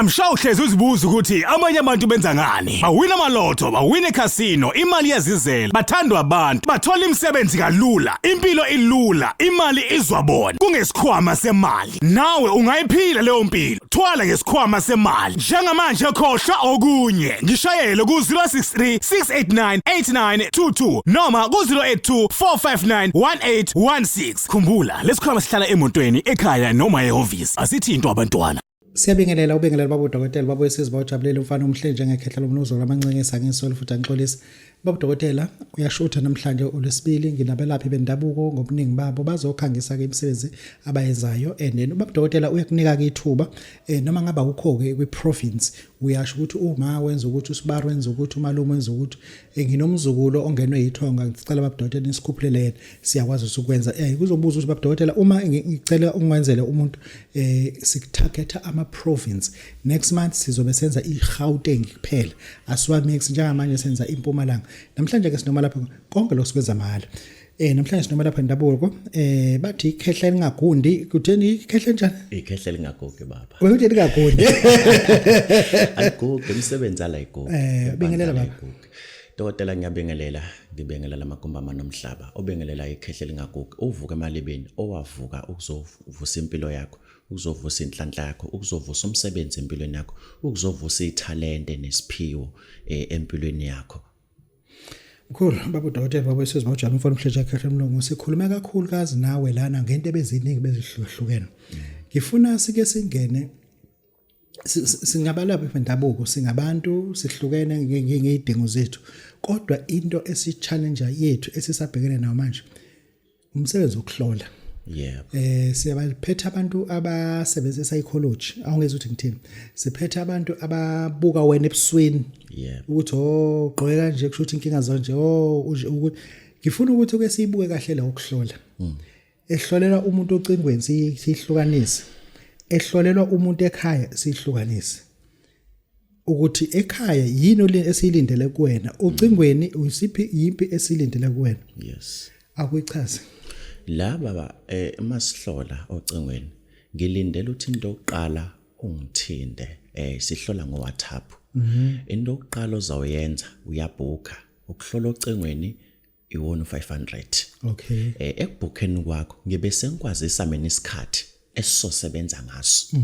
I'm sure uhlezi uzibuza ukuthi amanye abantu benza ngani. Bawina amaloto, bawina eCasino, imali yazizela, bathandwa abantu, bathola imisebenzi kalula, impilo ilula, imali izwabona. Kungesikhwama semali. Nawe ungayiphila leyo mpilo. Thwala ngesikhwama semali. Njengamanje ekhohlwa okunye. Ngishayele ku 063 689 8922 noma ku 082 459 1816. Khumbula, lesikhwama sihlala emotweni, ekhaya noma ehhovisi. Asithi into abantwana. Siyabingelela ubengelela babo dokotela babo esizwa bawujabulele umfana omhle njengekhehla lomnuzo lamancenkesa ngisolo futhi angixolisa babo dokotela uyashutha namhlanje uLwesibili nginabelaphi bendabuko ngobuningi babo bazokhangisa ke imisebenzi abayenzayo and then babo dokotela uyakunika ke ithuba noma ngaba ukho ke kwiprovince uyasho ukuthi uma wenza ukuthi usibaro wenza ukuthi umalume wenza ukuthi nginomzukulo ongenwe yithonga ngicela babo dokotela nisikhuphulele yena siyakwazi ukwenza kuzobuza ukuthi babo dokotela uma ngicela ungwenzele umuntu sikutargeta province next month sizobe senza iGauteng kuphela asiwamix njengamanje senza iMpumalanga namhlanje ke sinoma lapha konke lokusebenza mahala namhlanje sinoma lapha ndabuko bathi ikhehla lingagundi kutheni ikhehla njani ikhehla lingagugi baba uyothi lingagundi akugugi umsebenzi ala igugi bingelela baba dokotela ngibingelela amakumbama nomhlaba obengelela ikhehla lingagugi uvuka emalibeni owavuka ukuzovusa impilo yakho ukuzovusa inhlanhla yakho ukuzovusa umsebenzi empilweni yakho ukuzovusa ithalente nesiphiwo empilweni yakho. Cool baba dokotela baba sesibawujama mfana umhleja ekhehla emlungu sikhuluma kakhulukazi nawe lana ngento ebeziningi bezihluhlukene ngifuna sike singene singabalaphi bendabuko singabantu sihlukene ngeyidingo zethu kodwa into esi-challenge yethu esisabhekene nayo manje umsebenzi wokuhlola. Yeah. Siyabaphetha abantu abasebenza psychology awungeza ukuthi ngithini siphetha abantu ababuka wena ebusweni ukuthi ugqoke kanje kusho ukuthi inkinga zonje ukuthi ngifuna ukuthi ke siyibuke kahle la ukuhlola ehlolela umuntu ocingweni sihlukanise ehlolelwa umuntu ekhaya sihlukanise ukuthi ekhaya yini esiyilindele kuwena ucingweni usiphi yimpi esiyilindele kuwena. Yes akuyichaze la baba masihlola ocingweni ngilindele ukuthi into yokuqala ungithinde sihlola ngo WhatsApp into yokuqala ozawenza uyabhuka ukuhlola ocingweni iwona 500 okay ekubhukheni kwakho ngibe sengikwazisa mina isikhathi esizosebenza ngaso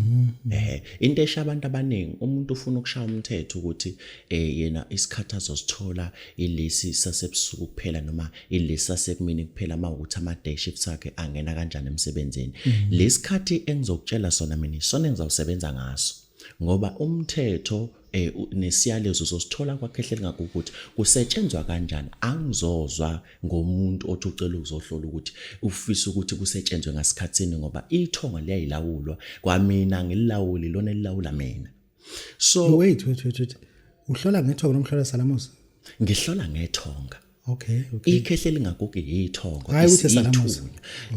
into esha abantu abaningi umuntu ufuna ukushaya umthetho ukuthi yena isikhathi azosithola ilesi sasebusuku kuphela noma ilesi sasekumini kuphela mawukuthi ama day shifts akhe angena kanjani emsebenzini lesikhathi engizokutshela sona mina sona engizawusebenza ngaso ngoba umthetho nesiyalezo uzosithola kwakhehlela ngakuthi kusetshenzwa kanjani angizozwa ngomuntu othi ucela ukuzohlola ukuthi ufisa ukuthi kusetshenzwe ngasikhatsini ngoba ithonga liyayilawulwa kwamina ngilawuli lona elilawula mina. So wait uhlola ngethonga nomhlola salamuzi ngihlola ngethonga. Okay. Ikhehla lingagugi yithongo hayi uthi salamuzi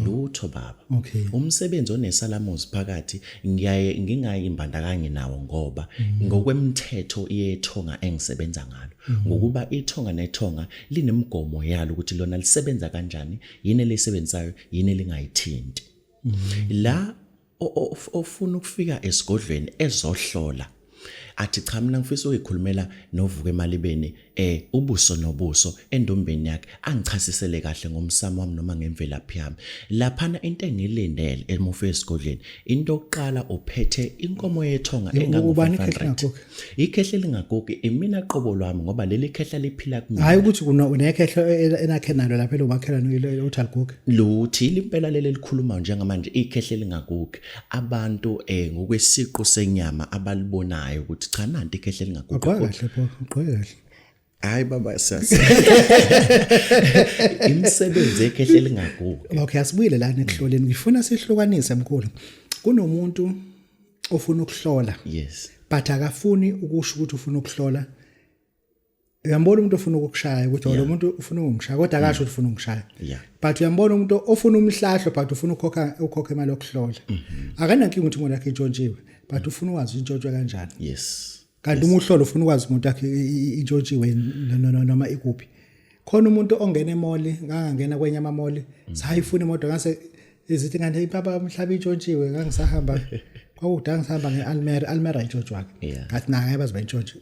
lutho baba. Okay. Umsebenzi onesalamuzi phakathi ngingayimbandakanye nawo ngoba ngokwemthetho yethonga engisebenza ngalo ngokuba ithonga nethonga linemgomo yalo ukuthi lona lisebenza kanjani yini elisebenzayo yini lingayithinti. La ofuna ukufika esigodlweni ezohlola athi cha mina ngifisa ukuyikhulumela novuka emalibeni ubuso nobuso endombeni yakhe angichasisele kahle ngomsamo wami noma ngemvelaphi yami laphana into engilindele emufe esigodleni into yokuqala uphethe inkomo yethonga engango ikhehla lingagugi imina qobo lwami ngoba leli khehla liphila kumina hayi ukuthi unekhehla enakhe nalo lapha lomakhelana uthi aligugi luthi impela leli likhuluma njengamanje ikhehla lingagugi abantu ngokwesiqo senyama abalibonayo ukuthi cha nanti ikhehla lingagugi ugqoke kahle pho ugqoke kahle hayi baba sasa imisebenzi ekhehla lingagugi. Okay asibuyele lana ekuhloleni ngifuna sihlukanise mkhulu kunomuntu ofuna ukuhlola yes but akafuni ukusho ukuthi ufuna ukuhlola uyambona umuntu ofuna ukukushaya ukuthi lo muntu ufuna ukungishaya kodwa akasho ukuthi ufuna ukungishaya but uyambona umuntu ofuna umhlahlo but ufuna ukhokha imali yokuhlola akanankinga ukuthi umuntu akhe intshontshiwe but ufuna ukwazi intshontshiwe kanjani. Yes kanti umuhlolo ufuna ukwazi umuntu akhe intshontshiwe noma ikuphi khona umuntu ongena emoli ngangena kwenye amamoli sayifuna imoto ngase izithi ngane ipapa umhlaba intshontshiwe ngangisahamba kwakudanga sihamba ngeAlmera intshotshwa ke Yeah. ngathi naye baziba intshotshwa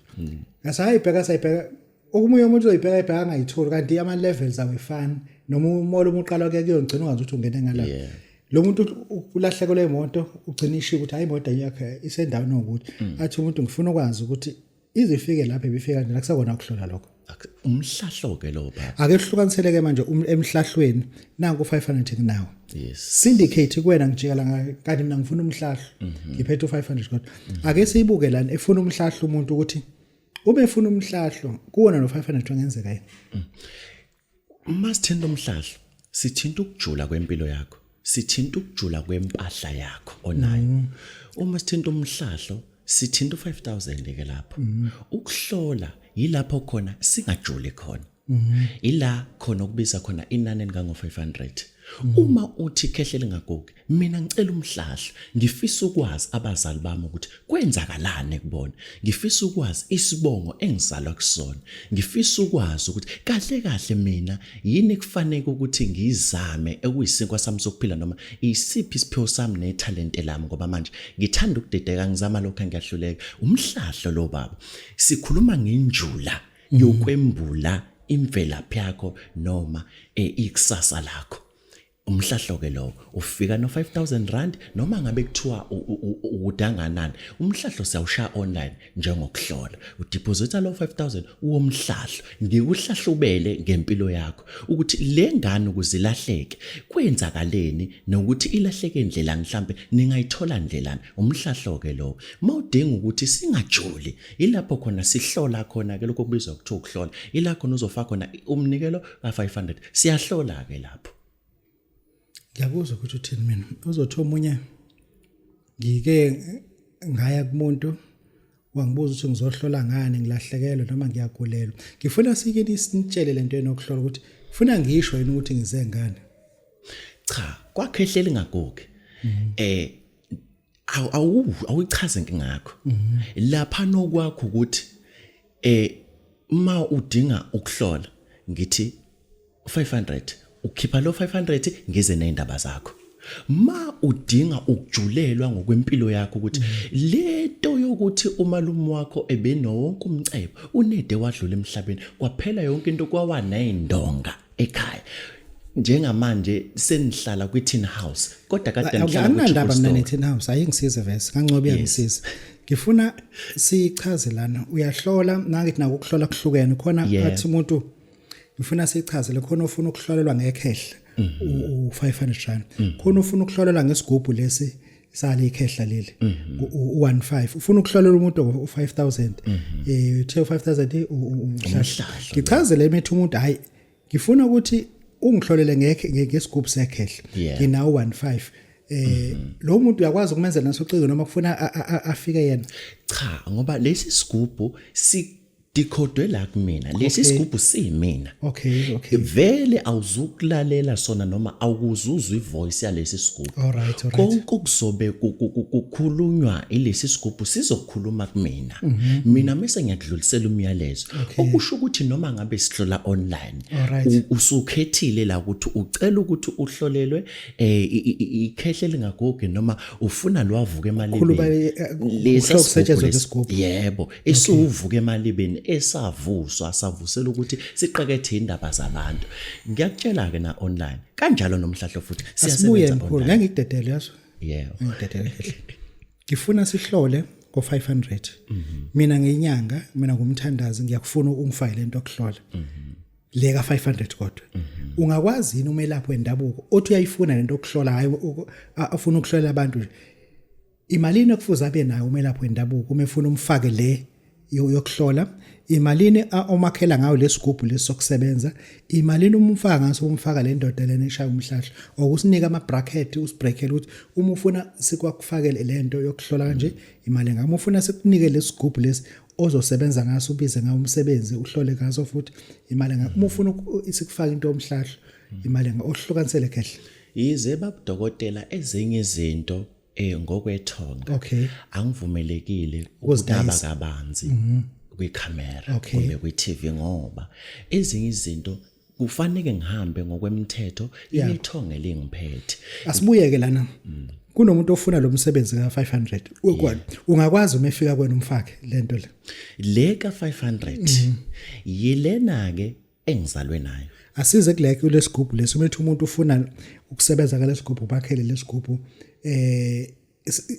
sayibheka omunye umuntu uzoyibheka angayitholi kanti ama levels awefani noma umola umuqala ke kuyongcina ungazi ukuthi ungene ngala Yeah. lo muntu ulahlekelwe imoto ugcina ishiya ukuthi hayi imoto yakhe isendaweni ukuthi athi umuntu ngifuna ukwazi ukuthi izifike lapha ebifika nje akusakona ukuhlola lokho Umhlahlo ke lo baba. ake sihlukanisele manje emhlahlweni nanku 500 kunawo Yes. syndicate kuwena ngijikela kanti mina ngifuna umhlahlo ngiphethe u500 kodwa ake siyibuke lana efuna umhlahlo umuntu ukuthi ube efuna umhlahlo kuwona no500 ongenzeka yini Masithinta umhlahlo, sithinta ukujula kwempilo yakho, sithinta ukujula kwempahla yakho onayo. Uma sithinta umhlahlo, sithinta u5000 ke lapho. Ukuhlola yilapho khona singajuli khona. Ila khona ukubiza khona inani engango 500. Uma uthi khehlele ngagugi, mina ngicela umhlahlo, ngifisa ukwazi abazali bami ukuthi kwenzakalani kubona. Ngifisa ukwazi isibongo engizalwa kusona. Ngifisa ukwazi ukuthi kahle mina yini kufanele ukuthi ngizame ekuyisinkwa sami sokuphila noma isiphi isiphiwo sami netalent lami ngoba manje ngithanda ukudedeka ngizama lokho ngiyahluleka. Umhlahlo lo baba. Sikhuluma ngenjula yokwembula imvelaphi yakho noma ikusasa lakho. Umhlahlo ke lo ufika no 5000 rand noma ngabe kuthiwa udanganani umhlahlo siyawusha online njengokuhlola udeposita lo 5000 uwomhlahlo ngikuhlahlubele ngempilo yakho ukuthi le ngane ukuzilahleke kwenzakaleni nokuthi ilahleke indlela mhlambe ningayithola ndlelani umhlahlo ke lo mawudinga ukuthi singajuli ilapho khona sihlola khona ke lokho kubizwa ukuthiwa ukuhlola ila khona uzofaka khona umnikelo ka 500 siyahlola ke lapho. Ngiyakuzwa ukuthi uthini mina uzothi omunye ngike ngaya kumuntu wangibuza ukuthi ngizohlola ngani ngilahlekelwe noma ngiyagulelwa ngifuna sikini isinitshele lento enokuhlola ukuthi ufuna ngisho yini ukuthi ngize ngani Cha kwakhehlele ngagugi awuyichaze ngakho lapha nokwakho ukuthi ma udinga ukuhlola ngithi 500 ukhipha lo 500 ngize neindaba zakho ma udinga ukujulelwa ngokwempilo yakho ukuthi leto yokuthi umalume wakho ebeno wonke umcebo unede wadlula emhlabeni kwaphela yonke into kwawa nayindonga ekhaya njengamanje senihlala kwi-tin house kodwa kade nihlala ngihlala mina ne-tin house ayingisize vese kancobe yangisiza ngifuna sichaze lana uyahlola nangithi nako ukuhlola kuhlukene khona athi umuntu ngifuna sichazele khona ufuna ukuhlolelwa ngekhehla u500 rand khona ufuna ukuhlolelwa ngesigubhu lesi sale ikhehla leli u15 ufuna ukuhlolela umuntu u5000 uthe u5000 umhlahla ngichazele methi umuntu hayi ngifuna ukuthi ungihlolele ngesigubhu sekhehla nginawo 15 lo muntu uyakwazi ukumenzela nasociko noma kufuna afike yena cha ngoba lesi sigubhu dikhodwe la kumina lesi sigubhu siyimina okay vele awuzukulalela sona noma awukuzuzwa ivoice yalesi sigubhu alright konke kuzobe kukhulunywa ilesi sigubhu sizokhuluma kumina mina mase ngiyadlulisela umyalezo okusho ukuthi noma ngabe sihlola online usukhethile la ukuthi ucela ukuthi uhlolelwe ikhehlele ngagoge noma ufuna lwavuka emalibeni lesi sigubhu yebo esuvuka emalibeni esavuswa savusela ukuthi siqekethe indaba zabantu ngiyakutshela ke na online kanjalo nomhlahlo futhi siyasebenza mkhulu ngangikudedele yazo yebo ngidedele ngifuna sihlole ngo500 mina ngenyanga mina ngumthandazi ngiyakufuna ungifayile into okuhlola leka 500 kodwa ungakwazi yini umelaphi wendabuko othi uyayifuna lento okuhlola hayi afuna ukuhlola abantu imalini okufuza abe nayo umelaphi wendabuko uma efuna umfake le yokuhlola imalini omakhela ngayo lesigubhu lesokusebenza imalini umfaka ngaso umfaka le ndoda lena eshaya umhlahla okusinika ama bracket usibreakele ukuthi uma ufuna sikwakufakele lento yokuhlola kanje imali ngamo ufuna sikunike lesigubhu lesi ozosebenza ngaso ubize ngawo umsebenzi uhlole ngaso futhi imali ngamo uma ufuna isikufaka into yomhlahla imali ngamo ohlukanisele khehle yize babudokotela ezinye izinto ngokwethonga angivumelekile ukudaba kabanzi kwicamera kumbe kwi-TV ngoba ezinye izinto kufanele ngihambe ngokwemthetho ithonga lengiphethe asibuyeke lana kunomuntu ofuna lo msebenzi ka500 ukwani ungakwazi uma efika kwena umfake lento le leka 500 yilena ke engizalwe nayo asize kule sigubhu leso umethu umuntu ufuna ukusebenza ngale sigubhu bakhele lesigubhu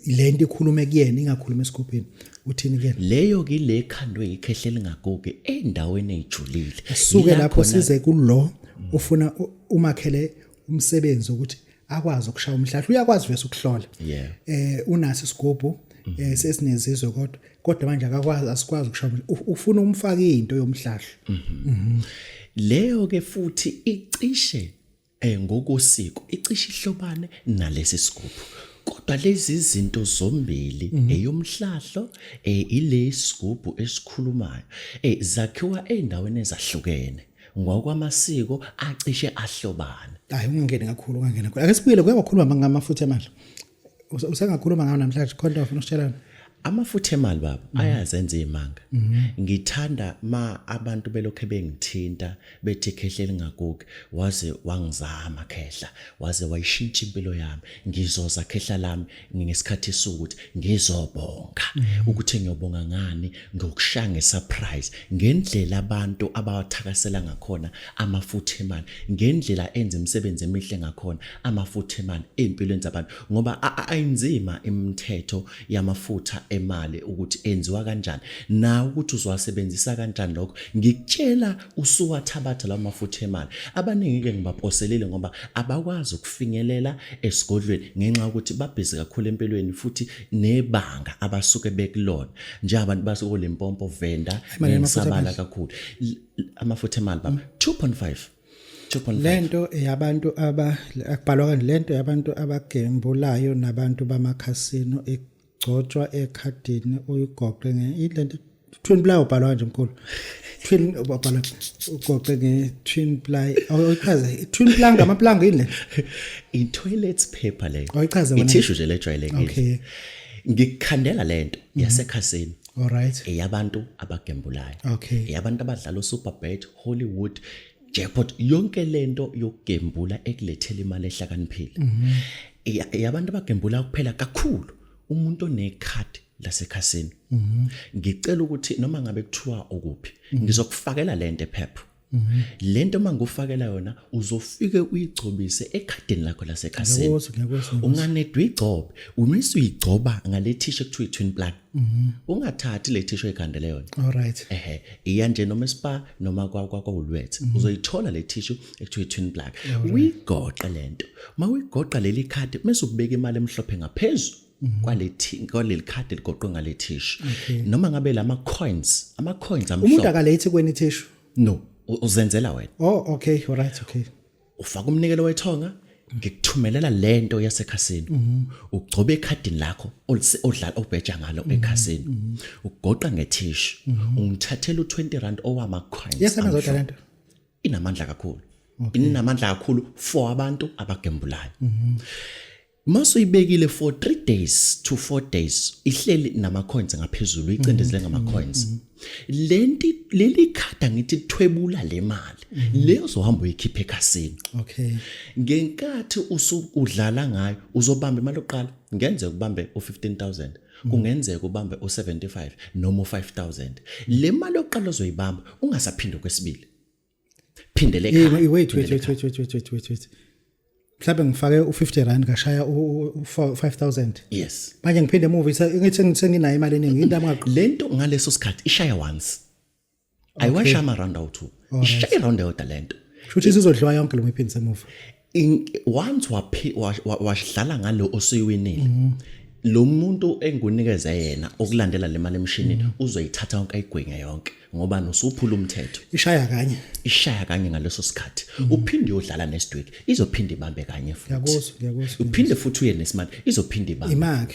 lento ikhulume kuyena ingakhuluma esigubhini uthini ke leyo ke le khandwe ikhehle lingaguge endaweni ejulile suke lapho size kulo ufuna umakhele umsebenzi ukuthi akwazi ukushaya umhlahla uyakwazi vese ukuhlola unaso isigubhu sesinezizwe kodwa manje akakwazi asikwazi ukushaya ufuna umfake into yomhlahla leyo ke futhi icishe ngokosiko icishe ihlobane nalesi sigubhu kodwa lezi izinto zombili eyomhlahlo ile sigubhu esikhulumayo zakhiwa endaweni ezahlukene ngokwamasiko acishe ahlobane hayi ungene kakhulu ake sibuyele kuyakhuluma ngamafutha emali usengakhuluma ngawo namhlanje khona ufuna usitshelana amafutha emali baba ayazenza imanga ngithanda ma abantu belokho bengithinta bethi khehle lingagugi waze wangizama khehla waze wayishintsha impilo yami ngizoza khehla lami ngesikhathi sokuthi ngizobonga ukuthi ngiyobonga ngani ngokushaya ngesurprise ngendlela abantu abawathakasela ngakhona amafutha emali ngendlela enza imisebenzi emihle ngakhona amafutha emali empilweni zabantu ngoba ayinzima imithetho yamafutha emali ukuthi enziwa kanjani na ukuthi uzowasebenzisa kanjani lokho ngikutshela usuwathabatha lawo mafutha emali abaningi ke ngibaposelele ngoba abakwazi ukufinyelela esigodlweni ngenxa ukuthi babhizi kakhulu empilweni futhi nebanga abasuke bekulona nje abantu basuke lempompo venda nesabala kakhulu amafutha emali baba 2.5 lento yabantu akubhalwa kanje lento yabantu abagembulayo nabantu bamakhasino gcotshwa ekhadini uyigoqe ilento twin ply ubhalwa nje mkhulu twin ubhala ugoqe nge-twin ply oyichaza twin ply ngamaplanga yini le i-toilet paper le oyichaza wena i-tissue nje lejwayelekile okay ngikukhandela lento yasekhasini alright eyabantu abagembulayo okay eyabantu abadlala uSuperbet Hollywood jackpot yonke lento yokugembula ekulethela imali ehlakaniphile eyabantu abagembula kuphela kakhulu umuntu onekhadi lasekhasini ngicela ukuthi noma ngabe kuthiwa ukuphi ngizokufakela lento ephepha lento mangufakela yona uzofike uyigcobise ekhadini lakho lasekhasini unganedwe igcobe umisa uyigcoba ngale tissue ekuthiwa i-twin plug ungathathi le tissue ekhandele yona alright iya nje noma spa noma kwakulwethe uzoyithola le tissue ekuthiwa i-twin plug uyigoqe lento mawigoqa leli khadi mase ukubeka imali emhlophe ngaphezulu kwaleli khadi ligoqwe ngale tissue noma ngabe lama coins amhlophe umuntu akalethi kweni tissue no uzenzela wena okay alright okay ufaka umnikelo wethonga ngikuthumelela lento yasekhasini ugcobe ekhadini lakho odlala obheja ngalo ekhasini ugoqa ngetissue ungithathela u20 owama coins yasebenza lento inamandla kakhulu inamandla kakhulu for abantu abagembulayo masuyibekile for 3 days to 4 days ihleli nama coins ngaphezulu icindezele ngama coins leli khada ngithi thwebula le mali leyo zohamba uyikhipha ekhasini okay ngenkathi usudlala ngayo uzobamba imali oqala ngenzeka ubambe u15000 kungenzeka ubambe u75 noma u5000 le mali oqala ozoyibamba ungasaphinde kwesibili phindele ekhaya wait mhlawumbe ngifake u50 ngashaya u5000 yes manje ngiphinde emuva ngithi senginayo imali eningi into amaqo lento ngaleso sikhathi ishaya once ayiwasha ama round out ishaya round out lento futhi sizodliwa yonke lo miphindi semuva once wasidlala ngalo osuyiwinile lo muntu engunikeza yena okulandela le mali emshinini uzoyithatha yonke ayigwenge yonke ngoba nosuphula umthetho ishaya kanye ngaleso sikhathi uphinde uyodlala next week izophinde ibambe kanye futhi ngiyakuzwa uphinde futhi uye nesimali izophinde ibambe imali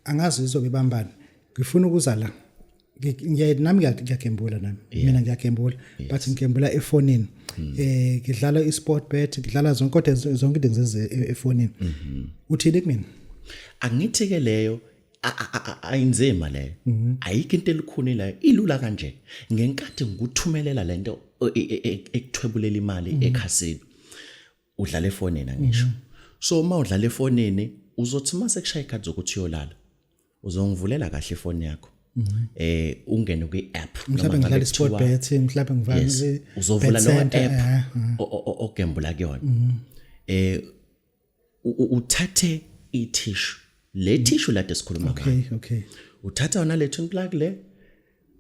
angazi izobe ibambana ngifuna ukuza la nami ngiyagembula nami mina ngiyagembula but ngigembula efonini ngidlala isport bet ngidlala zonke into ngizenze efonini uthini kumina angithi ke leyo ayinzima leyo ayikho into elikhunilayo ilula kanje ngenkathi ngikuthumelela lento ekuthwebulela imali ekhasini udlala efonini ngisho so uma udlala efonini uzothi mase kushaya ikhathi zokuthi uyolala uzongivulela kahle ifoni yakho ungene kwi-app mhlawumbe ngidlala i-sport bet mhlawumbe ngivale uzovula lo app ogembula kuyona uthathe i-tissue le tissue lade sikhuluma ngayo okay uthatha wona le tin plug le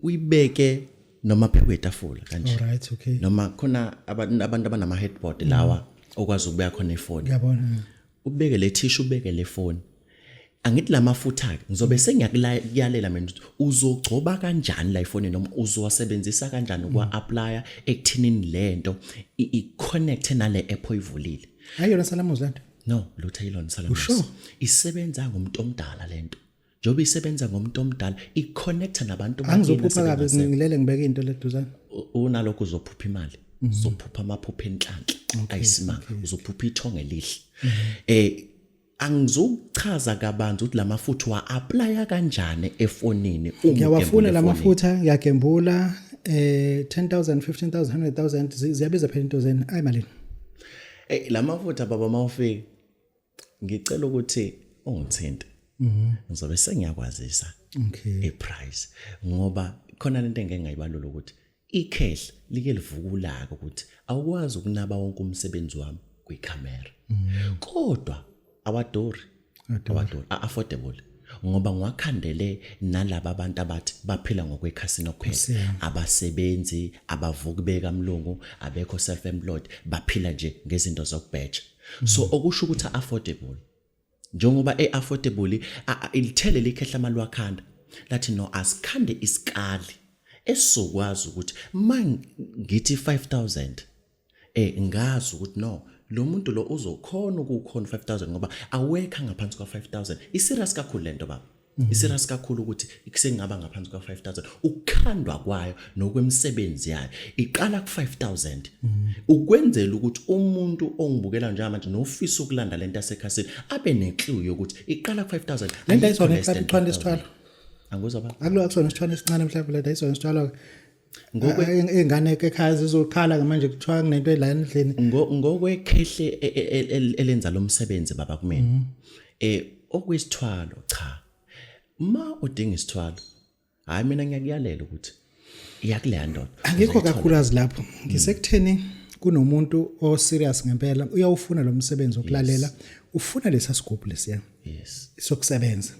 uyibeke noma phezu kwetafula kanje alright okay noma khona abantu abanama headboard lawa okwazi ukubeka khona ifoni ngiyabona ubeke le tissue ubeke le phone angithi lamafutha ngizobe sengiyakuyalela mina uzogcoba kanjani la ifoni noma uzowasebenzisa kanjani ukwa-applya ekuthinini lento i-connect nale app oyivulile ayona salamuzi lento no lutho yilona salamuzi isebenza ngomuntu omdala lento njobe isebenza ngomuntu omdala i-connect nabantu angizophupha kabe ngilele ngibeke into leduzana unalokho uzophupha imali uzophupha amaphupha enhlanhla ayisimanga uzophupha ithonga elihle angizochaza kabanzi ukuthi lamafutha wa-applya kanjani efonini ngiyawafuna lamafutha ngiyagembula 10,000 15,000 100,000 ziyabiza phela into zeni ayimalini lamafutha baba mawufika ngicela ukuthi ungithinte ngizobe sengiyakwazisa iprice ngoba khona lento engeke ngayibalula ukuthi ikhehle like livukulaka ukuthi awukwazi ukunaba wonke umsebenzi wami kwicamera kodwa awadori affordable ngoba ngwakhandele nalabo abantu abathi baphila ngokwekhasino kuphela abasebenzi abavuki bekamlungu abekho self employed baphila nje ngezinto zokubheja so okusho ukuthi affordable njengoba affordable ilithele likhehla amalwakhanda lathi no asikhande isikali esizokwazi ukuthi mangithi 5,000 ngazi ukuthi no lo muntu lo uzokhona ukukhona 5,000 ngoba awekha ngaphansi kwa 5,000 iserious kakhulu lento baba iserious kakhulu ukuthi ikusengaba ngaphansi kwa 5,000 ukukhandwa kwayo nokwemsebenzi yayo iqala ku 5,000 ukwenzela ukuthi umuntu ongibukela njengamanje nofisa ukulanda lento yasekhasini abe neclue yokuthi iqala ku 5,000 lento ayisona ixhwala isithwalo anguzwa baba akulo akusona isithwalo esincane mhlawumbe lento ayisona isithwalo ingane ekhaya zizokhala manje kuthiwa kunento la endlini ngokwekehle elenza lo msebenzi baba kumina okwisithwalo cha ma udinga isithwalo hayi mina ngiyakuyalela ukuthi iyakuleya ndoda angikho kakhulukazi lapho ngisekutheni kunomuntu o serious ngempela uyawufuna lo msebenzi okulalela ufuna lesa scope lesiya sokusebenza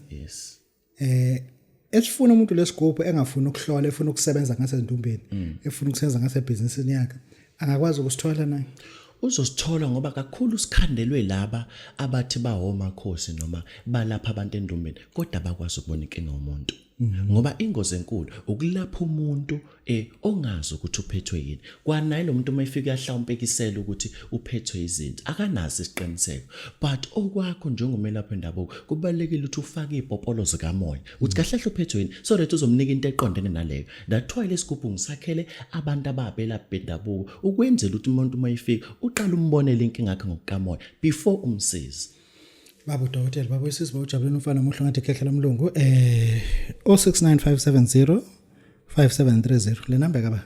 esifuna umuntu lesigubhu engafuni ukuhlola efuna ukusebenza ngasezintumbeni efuna ukusebenza ngasebusinessini yakhe angakwazi ukusithola naye uzosithola ngoba kakhulu sikhandelwe laba abathi bahomakhosi noma balapha abantu endumbeni kodwa bakwazi ukubona inkinga yomuntu ngoba ingozi enkulu ukulapha umuntu ongazi ukuthi uphethwe yini kwanaye lo muntu mayifika yahlawumpekisela ukuthi uphethwe izinto akanazi isiqiniseko but okwakho njengomelaphi endabuko kubalekile ukuthi ufake ipopolo zikamoya uthi kahle kahle uphethwe yini so that uzomnika into eqondene naleyo that's why lesigubhu ngisakhele abantu ababelaphi bendabuko ukwenzela ukuthi umuntu mayifika uqala umbonele inkinga yakhe ngokukamoya before umsize Baba Dokotela baba wesizwe ujabuleni umfana omuhle ngathi ekhehla lomlungu 069570 5730 le number ka ba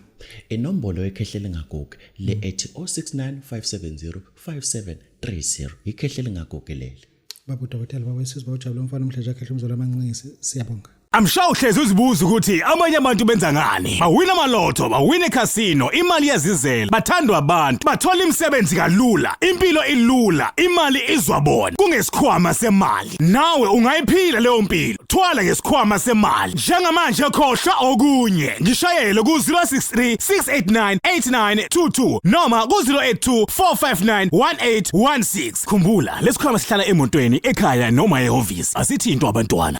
inombolo ekhehlele ngagugu le ethi 069570 5730 ikhehlele ngagugu leli Baba Dokotela baba wesizwe ujabuleni umfana omuhle nje ekhehla umzolo amancisi siyabonga Amshawuhlezi uzibuza ukuthi amanye abantu benza ngani. Bawina amaloto, bawina eCasino, imali yazizela, bathandwa abantu, bathola imisebenzi kalula, impilo ilula, imali izwabona. Kungesikhwama semali. Nawe ungayiphila leyo mpilo. Thwala ngesikhwama semali. Njengamanje khohlwa okunye. Ngishayele ku 063 689 8922 noma ku 082 459 1816. Khumbula, lesikhwama sihlala emotweni, ekhaya noma ehhovisi. Asithintwa abantwana.